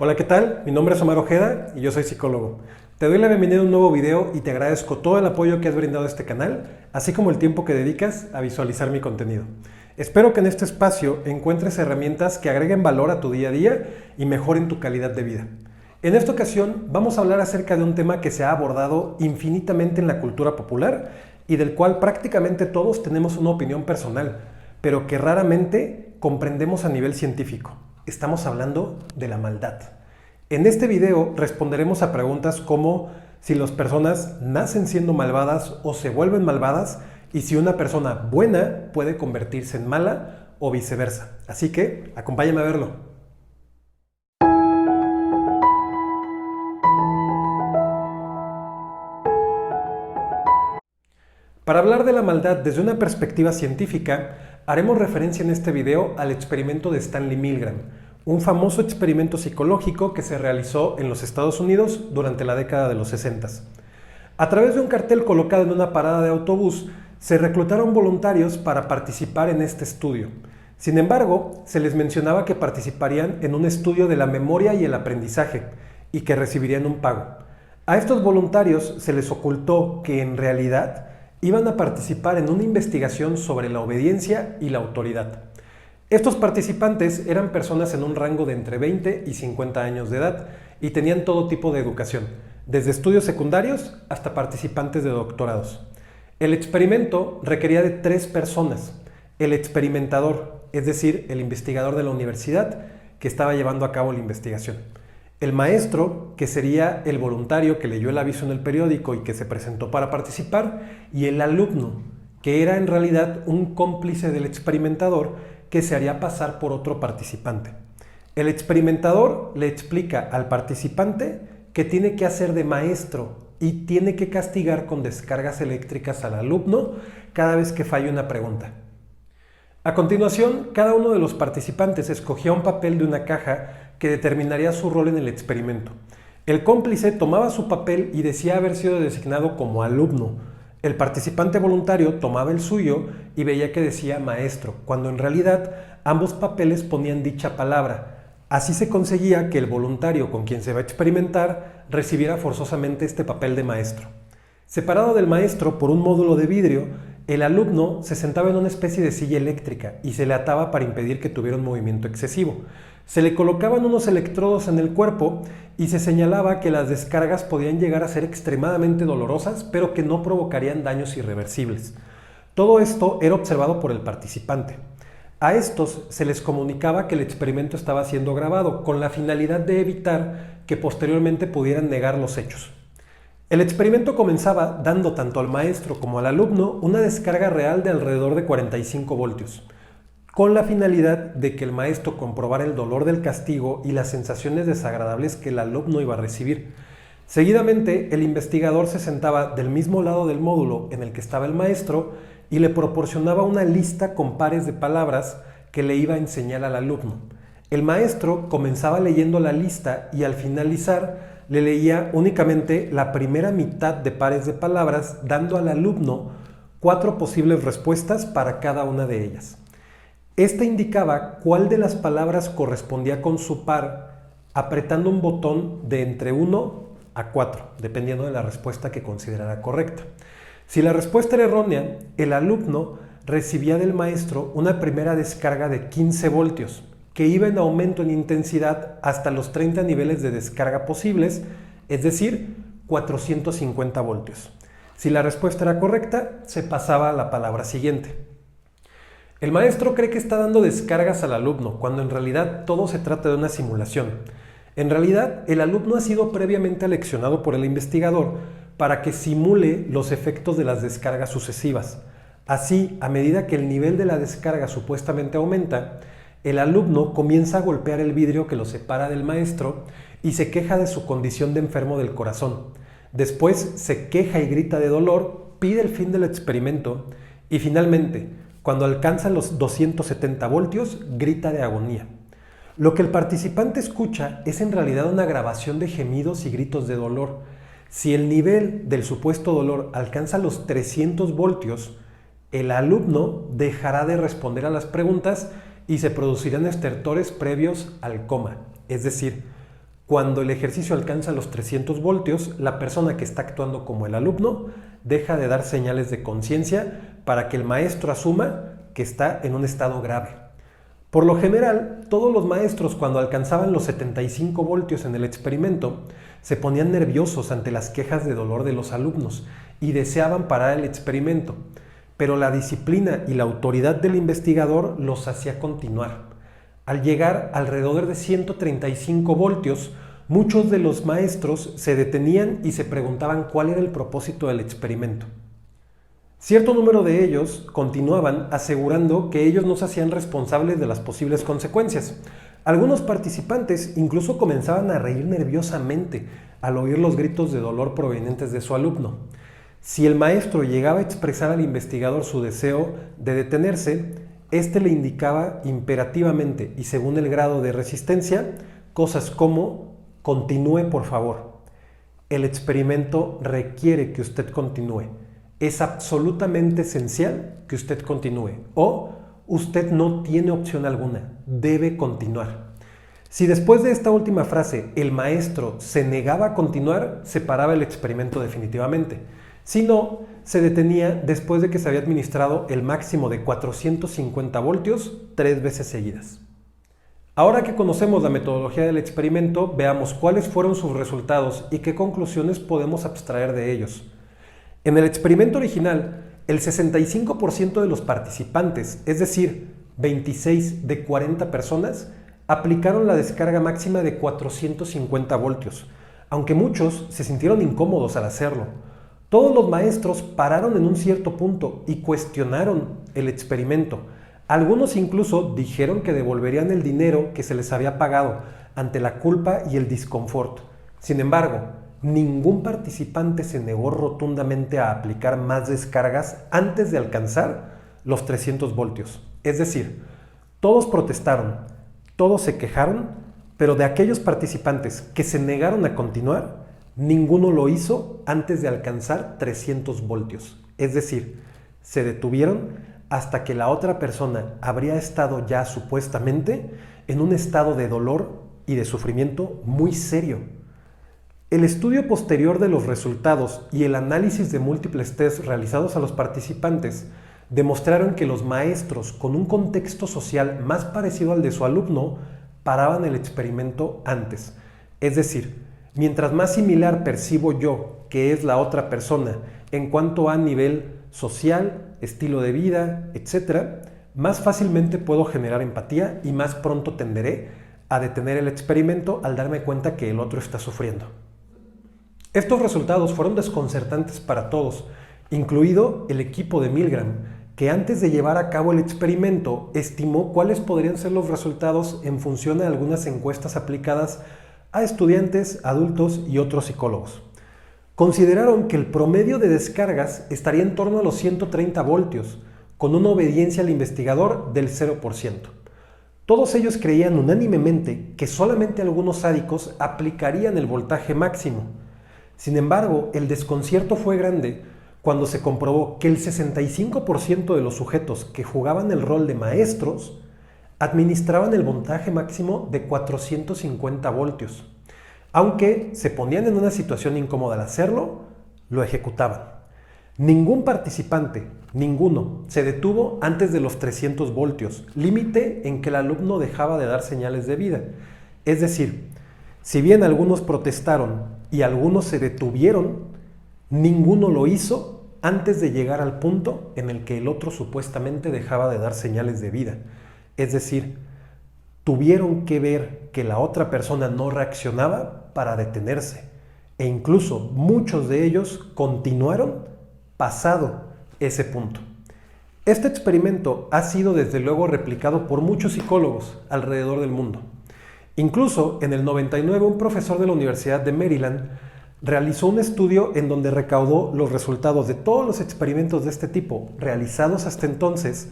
Hola, ¿qué tal? Mi nombre es Omar Ojeda y yo soy psicólogo. Te doy la bienvenida a un nuevo video y te agradezco todo el apoyo que has brindado a este canal, así como el tiempo que dedicas a visualizar mi contenido. Espero que en este espacio encuentres herramientas que agreguen valor a tu día a día y mejoren tu calidad de vida. En esta ocasión vamos a hablar acerca de un tema que se ha abordado infinitamente en la cultura popular y del cual prácticamente todos tenemos una opinión personal, pero que raramente comprendemos a nivel científico. Estamos hablando de la maldad. En este video responderemos a preguntas como si las personas nacen siendo malvadas o se vuelven malvadas y si una persona buena puede convertirse en mala o viceversa. Así que acompáñame a verlo. Para hablar de la maldad desde una perspectiva científica, haremos referencia en este video al experimento de Stanley Milgram, un famoso experimento psicológico que se realizó en los Estados Unidos durante la década de los 60. A través de un cartel colocado en una parada de autobús, se reclutaron voluntarios para participar en este estudio. Sin embargo, se les mencionaba que participarían en un estudio de la memoria y el aprendizaje, y que recibirían un pago. A estos voluntarios se les ocultó que en realidad iban a participar en una investigación sobre la obediencia y la autoridad. Estos participantes eran personas en un rango de entre 20 y 50 años de edad y tenían todo tipo de educación, desde estudios secundarios hasta participantes de doctorados. El experimento requería de 3 personas: el experimentador, es decir, el investigador de la universidad que estaba llevando a cabo la investigación; el maestro, que sería el voluntario que leyó el aviso en el periódico y que se presentó para participar; y el alumno, que era en realidad un cómplice del experimentador que se haría pasar por otro participante. El experimentador le explica al participante que tiene que hacer de maestro y tiene que castigar con descargas eléctricas al alumno cada vez que falle una pregunta. A continuación, cada uno de los participantes escogía un papel de una caja que determinaría su rol en el experimento. El cómplice tomaba su papel y decía haber sido designado como alumno. El participante voluntario tomaba el suyo y veía que decía maestro, cuando en realidad ambos papeles ponían dicha palabra. Así se conseguía que el voluntario con quien se va a experimentar recibiera forzosamente este papel de maestro. Separado del maestro por un módulo de vidrio, el alumno se sentaba en una especie de silla eléctrica y se le ataba para impedir que tuviera un movimiento excesivo. Se le colocaban unos electrodos en el cuerpo y se señalaba que las descargas podían llegar a ser extremadamente dolorosas, pero que no provocarían daños irreversibles. Todo esto era observado por el participante. A estos se les comunicaba que el experimento estaba siendo grabado, con la finalidad de evitar que posteriormente pudieran negar los hechos. El experimento comenzaba dando tanto al maestro como al alumno una descarga real de alrededor de 45 voltios, con la finalidad de que el maestro comprobara el dolor del castigo y las sensaciones desagradables que el alumno iba a recibir. Seguidamente, el investigador se sentaba del mismo lado del módulo en el que estaba el maestro y le proporcionaba una lista con pares de palabras que le iba a enseñar al alumno. El maestro comenzaba leyendo la lista y al finalizar le leía únicamente la primera mitad de pares de palabras, dando al alumno 4 posibles respuestas para cada una de ellas. Esta indicaba cuál de las palabras correspondía con su par, apretando un botón de entre 1 a 4, dependiendo de la respuesta que considerara correcta. Si la respuesta era errónea, el alumno recibía del maestro una primera descarga de 15 voltios, que iba en aumento en intensidad hasta los 30 niveles de descarga posibles, es decir, 450 voltios. Si la respuesta era correcta, se pasaba a la palabra siguiente. El maestro cree que está dando descargas al alumno, cuando en realidad todo se trata de una simulación. En realidad, el alumno ha sido previamente aleccionado por el investigador para que simule los efectos de las descargas sucesivas. Así, a medida que el nivel de la descarga supuestamente aumenta, el alumno comienza a golpear el vidrio que lo separa del maestro y se queja de su condición de enfermo del corazón. Después se queja y grita de dolor, pide el fin del experimento y finalmente, cuando alcanza los 270 voltios, grita de agonía. Lo que el participante escucha es en realidad una grabación de gemidos y gritos de dolor. Si el nivel del supuesto dolor alcanza los 300 voltios, el alumno dejará de responder a las preguntas y se producirán estertores previos al coma, es decir, cuando el ejercicio alcanza los 300 voltios, la persona que está actuando como el alumno deja de dar señales de conciencia para que el maestro asuma que está en un estado grave. Por lo general, todos los maestros cuando alcanzaban los 75 voltios en el experimento se ponían nerviosos ante las quejas de dolor de los alumnos y deseaban parar el experimento, pero la disciplina y la autoridad del investigador los hacía continuar. Al llegar alrededor de 135 voltios, muchos de los maestros se detenían y se preguntaban cuál era el propósito del experimento. Cierto número de ellos continuaban asegurando que ellos no se hacían responsables de las posibles consecuencias. Algunos participantes incluso comenzaban a reír nerviosamente al oír los gritos de dolor provenientes de su alumno. Si el maestro llegaba a expresar al investigador su deseo de detenerse, este le indicaba imperativamente y según el grado de resistencia, cosas como: continúe por favor. El experimento requiere que usted continúe. Es absolutamente esencial que usted continúe. O usted no tiene opción alguna, debe continuar. Si después de esta última frase el maestro se negaba a continuar, se paraba el experimento definitivamente. Si no, se detenía después de que se había administrado el máximo de 450 voltios 3 veces seguidas. Ahora que conocemos la metodología del experimento, veamos cuáles fueron sus resultados y qué conclusiones podemos abstraer de ellos. En el experimento original, el 65% de los participantes, es decir, 26 de 40 personas, aplicaron la descarga máxima de 450 voltios, aunque muchos se sintieron incómodos al hacerlo. Todos los maestros pararon en un cierto punto y cuestionaron el experimento. Algunos incluso dijeron que devolverían el dinero que se les había pagado ante la culpa y el disconfort. Sin embargo, ningún participante se negó rotundamente a aplicar más descargas antes de alcanzar los 300 voltios. Es decir, todos protestaron, todos se quejaron, pero de aquellos participantes que se negaron a continuar, ninguno lo hizo antes de alcanzar 300 voltios. Es decir, se detuvieron hasta que la otra persona habría estado ya supuestamente en un estado de dolor y de sufrimiento muy serio. El estudio posterior de los resultados y el análisis de múltiples tests realizados a los participantes demostraron que los maestros con un contexto social más parecido al de su alumno paraban el experimento antes. Es decir, mientras más similar percibo yo que es la otra persona en cuanto a nivel social, estilo de vida, etc., más fácilmente puedo generar empatía y más pronto tenderé a detener el experimento al darme cuenta que el otro está sufriendo. Estos resultados fueron desconcertantes para todos, incluido el equipo de Milgram, que antes de llevar a cabo el experimento estimó cuáles podrían ser los resultados en función de algunas encuestas aplicadas a estudiantes, adultos y otros psicólogos. Consideraron que el promedio de descargas estaría en torno a los 130 voltios, con una obediencia al investigador del 0%. Todos ellos creían unánimemente que solamente algunos sádicos aplicarían el voltaje máximo. Sin embargo, el desconcierto fue grande cuando se comprobó que el 65% de los sujetos que jugaban el rol de maestros administraban el voltaje máximo de 450 voltios. Aunque se ponían en una situación incómoda al hacerlo, lo ejecutaban. Ningún participante, ninguno, se detuvo antes de los 300 voltios, límite en que el alumno dejaba de dar señales de vida. Es decir, si bien algunos protestaron y algunos se detuvieron, ninguno lo hizo antes de llegar al punto en el que el otro supuestamente dejaba de dar señales de vida. Es decir, tuvieron que ver que la otra persona no reaccionaba para detenerse. E incluso muchos de ellos continuaron pasado ese punto. Este experimento ha sido desde luego replicado por muchos psicólogos alrededor del mundo. Incluso en el 99 un profesor de la Universidad de Maryland realizó un estudio en donde recaudó los resultados de todos los experimentos de este tipo realizados hasta entonces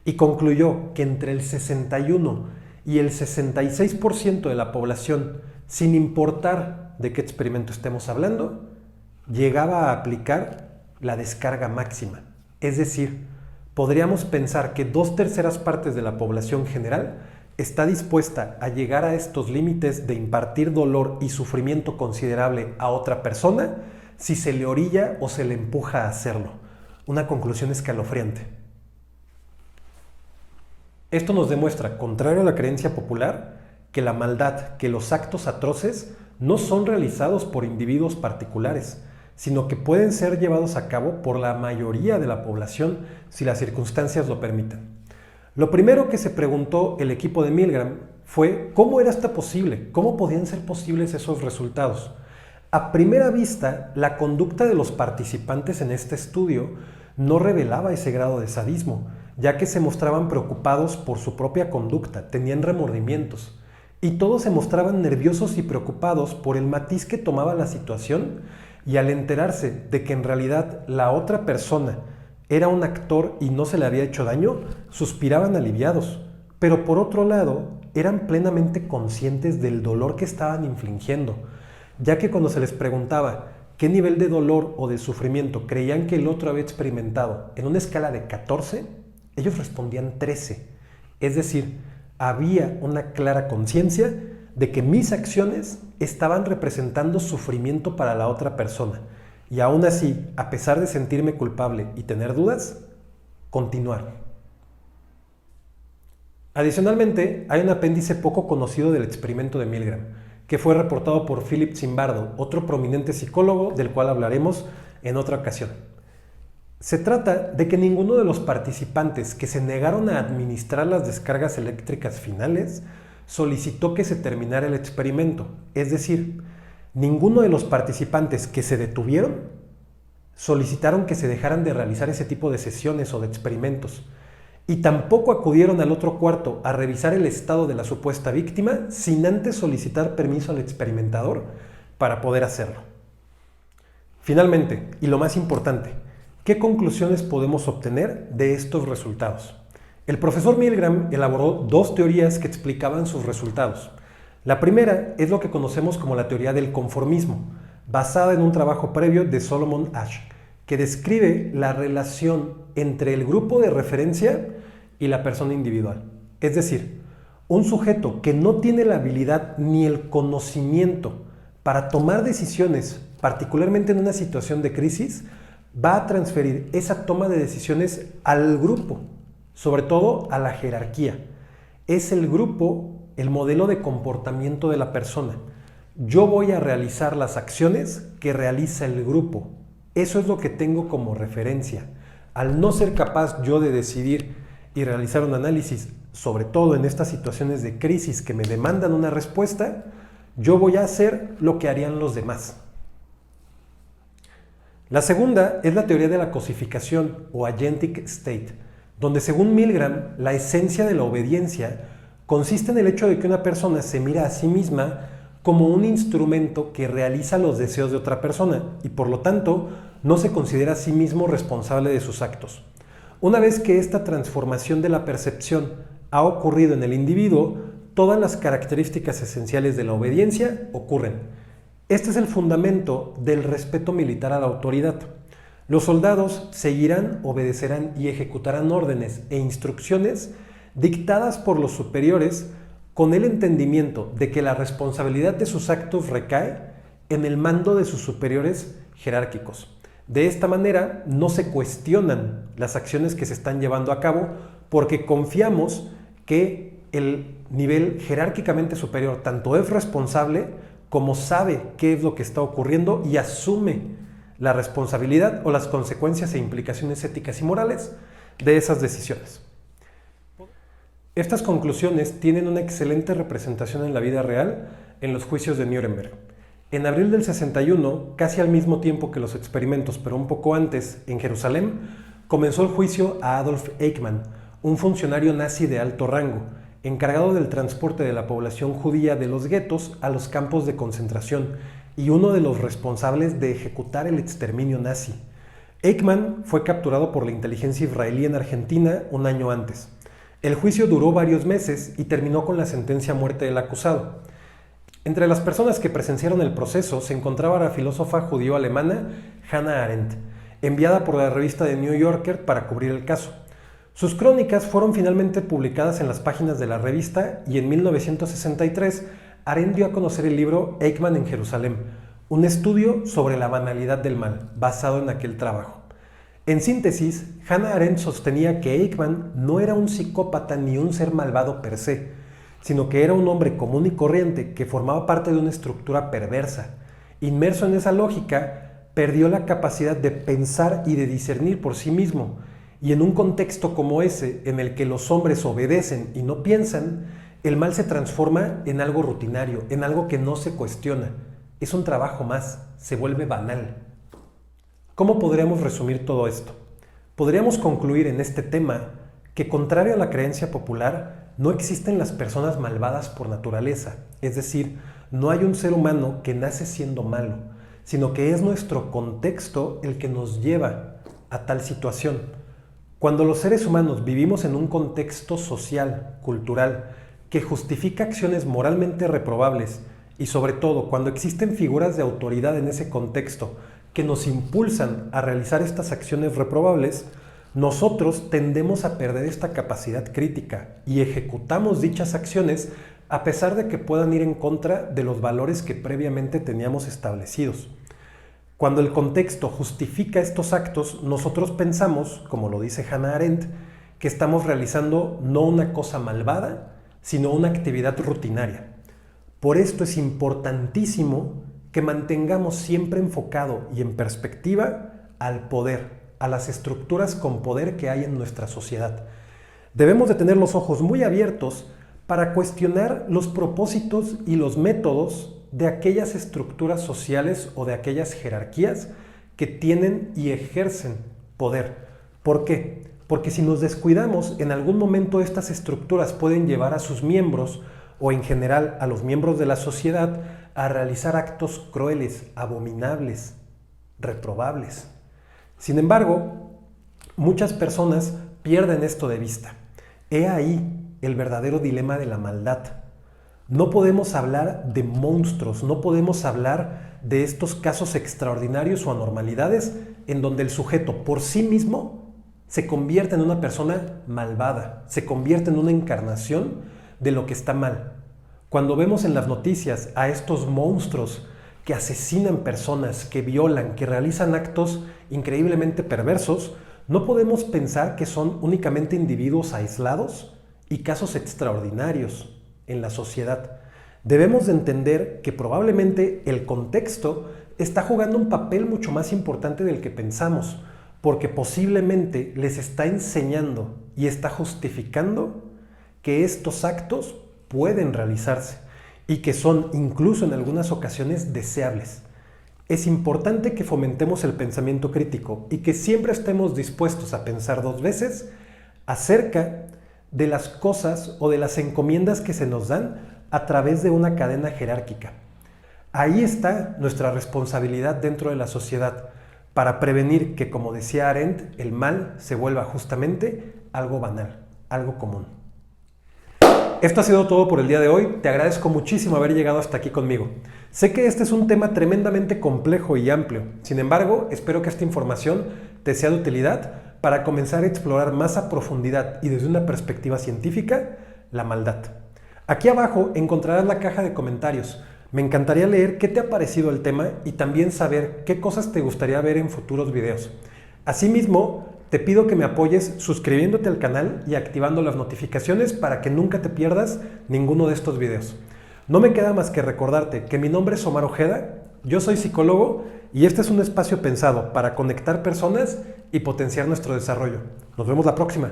y concluyó que entre el 61 y el 66% de la población, sin importar de qué experimento estemos hablando, llegaba a aplicar la descarga máxima. Es decir, podríamos pensar que 2/3 partes de la población general está dispuesta a llegar a estos límites de impartir dolor y sufrimiento considerable a otra persona si se le orilla o se le empuja a hacerlo. Una conclusión escalofriante. Esto nos demuestra, contrario a la creencia popular, que la maldad, que los actos atroces no son realizados por individuos particulares, sino que pueden ser llevados a cabo por la mayoría de la población si las circunstancias lo permiten. Lo primero que se preguntó el equipo de Milgram fue ¿cómo era esto posible? ¿Cómo podían ser posibles esos resultados? A primera vista, la conducta de los participantes en este estudio no revelaba ese grado de sadismo, ya que se mostraban preocupados por su propia conducta, tenían remordimientos, y todos se mostraban nerviosos y preocupados por el matiz que tomaba la situación, y al enterarse de que en realidad la otra persona era un actor y no se le había hecho daño, suspiraban aliviados, pero por otro lado eran plenamente conscientes del dolor que estaban infligiendo, ya que cuando se les preguntaba qué nivel de dolor o de sufrimiento creían que el otro había experimentado en una escala de 14, ellos respondían 13, es decir, había una clara conciencia de que mis acciones estaban representando sufrimiento para la otra persona y aún así, a pesar de sentirme culpable y tener dudas, continuar. Adicionalmente, hay un apéndice poco conocido del experimento de Milgram, que fue reportado por Philip Zimbardo, otro prominente psicólogo del cual hablaremos en otra ocasión. Se trata de que ninguno de los participantes que se negaron a administrar las descargas eléctricas finales solicitó que se terminara el experimento, es decir, ninguno de los participantes que se detuvieron solicitaron que se dejaran de realizar ese tipo de sesiones o de experimentos, y tampoco acudieron al otro cuarto a revisar el estado de la supuesta víctima sin antes solicitar permiso al experimentador para poder hacerlo. Finalmente, y lo más importante, ¿qué conclusiones podemos obtener de estos resultados? El profesor Milgram elaboró dos teorías que explicaban sus resultados. La primera es lo que conocemos como la teoría del conformismo, basada en un trabajo previo de Solomon Asch, que describe la relación entre el grupo de referencia y la persona individual. Es decir, un sujeto que no tiene la habilidad ni el conocimiento para tomar decisiones, particularmente en una situación de crisis, va a transferir esa toma de decisiones al grupo, sobre todo a la jerarquía. Es el grupo el modelo de comportamiento de la persona. Yo voy a realizar las acciones que realiza el grupo. Eso es lo que tengo como referencia. Al no ser capaz yo de decidir y realizar un análisis, sobre todo en estas situaciones de crisis que me demandan una respuesta, yo voy a hacer lo que harían los demás. La segunda es la teoría de la cosificación o agentic state, donde según Milgram, la esencia de la obediencia consiste en el hecho de que una persona se mira a sí misma como un instrumento que realiza los deseos de otra persona y por lo tanto no se considera a sí mismo responsable de sus actos. Una vez que esta transformación de la percepción ha ocurrido en el individuo, todas las características esenciales de la obediencia ocurren. Este es el fundamento del respeto militar a la autoridad. Los soldados seguirán, obedecerán y ejecutarán órdenes e instrucciones dictadas por los superiores con el entendimiento de que la responsabilidad de sus actos recae en el mando de sus superiores jerárquicos. De esta manera no se cuestionan las acciones que se están llevando a cabo porque confiamos que el nivel jerárquicamente superior tanto es responsable como sabe qué es lo que está ocurriendo y asume la responsabilidad o las consecuencias e implicaciones éticas y morales de esas decisiones. Estas conclusiones tienen una excelente representación en la vida real en los juicios de Nuremberg. En abril del 61, casi al mismo tiempo que los experimentos, pero un poco antes, en Jerusalén, comenzó el juicio a Adolf Eichmann, un funcionario nazi de alto rango, encargado del transporte de la población judía de los guetos a los campos de concentración y uno de los responsables de ejecutar el exterminio nazi. Eichmann fue capturado por la inteligencia israelí en Argentina un año antes. El juicio duró varios meses y terminó con la sentencia a muerte del acusado. Entre las personas que presenciaron el proceso se encontraba la filósofa judío-alemana Hannah Arendt, enviada por la revista The New Yorker para cubrir el caso. Sus crónicas fueron finalmente publicadas en las páginas de la revista y en 1963 Arendt dio a conocer el libro Eichmann en Jerusalén, un estudio sobre la banalidad del mal, basado en aquel trabajo. En síntesis, Hannah Arendt sostenía que Eichmann no era un psicópata ni un ser malvado per se, sino que era un hombre común y corriente que formaba parte de una estructura perversa. Inmerso en esa lógica, perdió la capacidad de pensar y de discernir por sí mismo, y en un contexto como ese, en el que los hombres obedecen y no piensan, el mal se transforma en algo rutinario, en algo que no se cuestiona. Es un trabajo más, se vuelve banal. ¿Cómo podríamos resumir todo esto? Podríamos concluir en este tema que, contrario a la creencia popular, no existen las personas malvadas por naturaleza, es decir, no hay un ser humano que nace siendo malo, sino que es nuestro contexto el que nos lleva a tal situación. Cuando los seres humanos vivimos en un contexto social, cultural, que justifica acciones moralmente reprobables y sobre todo cuando existen figuras de autoridad en ese contexto que nos impulsan a realizar estas acciones reprobables, nosotros tendemos a perder esta capacidad crítica y ejecutamos dichas acciones a pesar de que puedan ir en contra de los valores que previamente teníamos establecidos. Cuando el contexto justifica estos actos, nosotros pensamos, como lo dice Hannah Arendt, que estamos realizando no una cosa malvada, sino una actividad rutinaria. Por esto es importantísimo que mantengamos siempre enfocado y en perspectiva al poder, a las estructuras con poder que hay en nuestra sociedad. Debemos de tener los ojos muy abiertos para cuestionar los propósitos y los métodos de aquellas estructuras sociales o de aquellas jerarquías que tienen y ejercen poder. ¿Por qué? Porque si nos descuidamos, en algún momento estas estructuras pueden llevar a sus miembros, o en general a los miembros de la sociedad, a realizar actos crueles, abominables, reprobables. Sin embargo, muchas personas pierden esto de vista. He ahí el verdadero dilema de la maldad. No podemos hablar de monstruos, no podemos hablar de estos casos extraordinarios o anormalidades en donde el sujeto por sí mismo se convierte en una persona malvada, se convierte en una encarnación de lo que está mal. Cuando vemos en las noticias a estos monstruos que asesinan personas, que violan, que realizan actos increíblemente perversos, no podemos pensar que son únicamente individuos aislados y casos extraordinarios en la sociedad. Debemos de entender que probablemente el contexto está jugando un papel mucho más importante del que pensamos, porque posiblemente les está enseñando y está justificando que estos actos pueden realizarse y que son incluso en algunas ocasiones deseables. Es importante que fomentemos el pensamiento crítico y que siempre estemos dispuestos a pensar dos veces acerca de las cosas o de las encomiendas que se nos dan a través de una cadena jerárquica. Ahí está nuestra responsabilidad dentro de la sociedad para prevenir que, como decía Arendt, el mal se vuelva justamente algo banal, algo común. Esto ha sido todo por el día de hoy. Te agradezco muchísimo haber llegado hasta aquí conmigo. Sé que este es un tema tremendamente complejo y amplio. Sin embargo, espero que esta información te sea de utilidad para comenzar a explorar más a profundidad y desde una perspectiva científica la maldad. Aquí abajo encontrarás la caja de comentarios. Me encantaría leer qué te ha parecido el tema y también saber qué cosas te gustaría ver en futuros videos. Asimismo, te pido que me apoyes suscribiéndote al canal y activando las notificaciones para que nunca te pierdas ninguno de estos videos. No me queda más que recordarte que mi nombre es Omar Ojeda, yo soy psicólogo y este es un espacio pensado para conectar personas y potenciar nuestro desarrollo. Nos vemos la próxima.